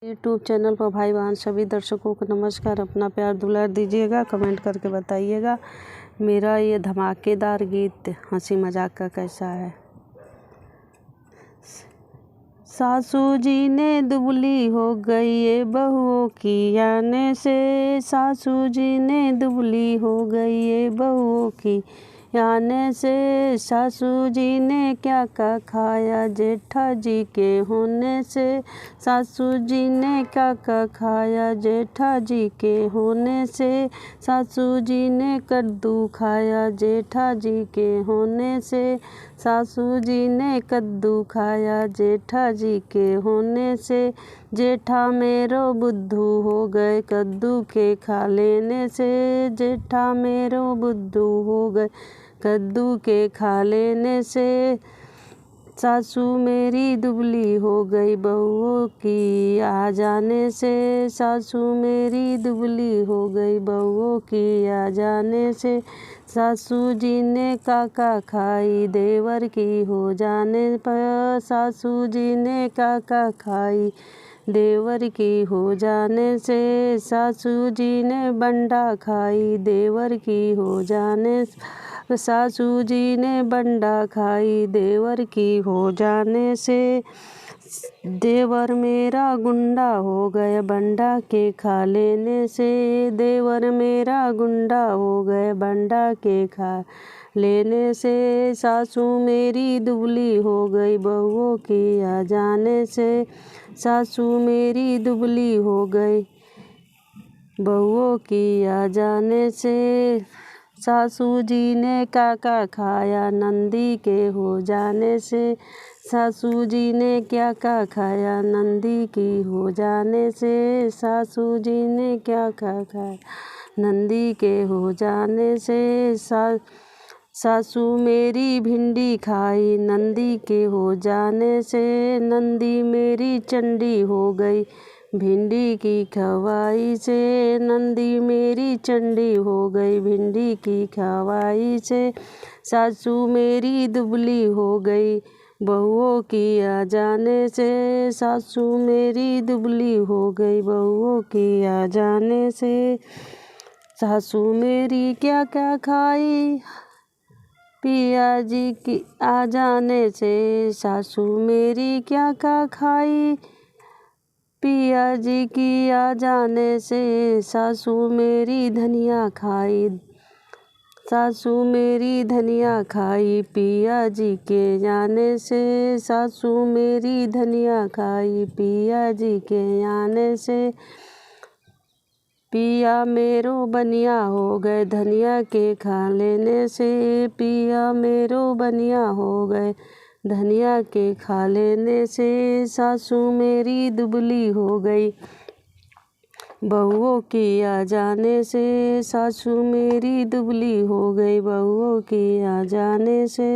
YouTube channel पर भाई बहन सभी दर्शकों को नमस्कार। अपना प्यार दुलार दीजिएगा, कमेंट करके बताइएगा मेरा ये धमाकेदार गीत हंसी मजाक का कैसा है। सासू जी ने दुबली हो गई ये बहुओं की आने से, सासू जी ने दुबली हो गई ये बहुओं की आने से, सासू जी ने क्या क्या खाया जेठा जी के होने से, सासू जी ने क्या क्या खाया जेठा जी के होने से, सासू जी ने कद्दू खाया जेठा जी के होने से, सासू जी ने कद्दू खाया जेठा जी के होने से, जेठा मेरो बुद्धू हो गए कद्दू के खा लेने से, जेठा मेरो बुद्धू हो गए कद्दू के खा लेने से, सासू मेरी दुबली हो गई बहुओं की आ जाने से, सासू मेरी दुबली हो गई बहुओं की आ जाने से, सासू जी ने काका खाई देवर की हो जाने पर, सासू जी ने काका खाई देवर की हो जाने से, सासू जी ने बंडा खाई देवर की हो जाने से, सासू जी ने बंडा खाई देवर की हो जाने से, देवर मेरा गुंडा हो गया बंडा के खा लेने से, देवर मेरा गुंडा हो गया बंडा के खा लेने से, सासू मेरी दुबली हो गई बहुओं की आ जाने से, सासू मेरी दुबली हो गई बहुओं की आ जाने से, सासू जी ने काका खाया नंदी के हो जाने से, सासू जी ने क्या क्या खाया नंदी की हो जाने से, सासू जी ने क्या क्या खाया नंदी के हो जाने से, सासू मेरी भिंडी खाई नंदी के हो जाने से, नंदी मेरी चंडी हो गई भिंडी की खवाई से, नंदी मेरी चंडी हो गई भिंडी की खवाई से, सासू मेरी दुबली हो गई बहुओं की आ जाने से, सासू मेरी दुबली हो गई बहुओं की आ जाने से, सासू मेरी क्या क्या खाई पिया जी की आ जाने से, सासू मेरी क्या क्या खाई पिया जी की आ जाने से, सासू मेरी धनिया खाई सासू मेरी धनिया खाई पिया जी के जाने से, सासू मेरी धनिया खाई पिया जी के आने से, पिया मेरो बनिया हो गए धनिया के खा लेने से, पिया मेरो बनिया हो गए धनिया के खा लेने से, सासू मेरी दुबली हो गई बहुओं की आ जाने से, सासू मेरी दुबली हो गई बहुओं की आ जाने से।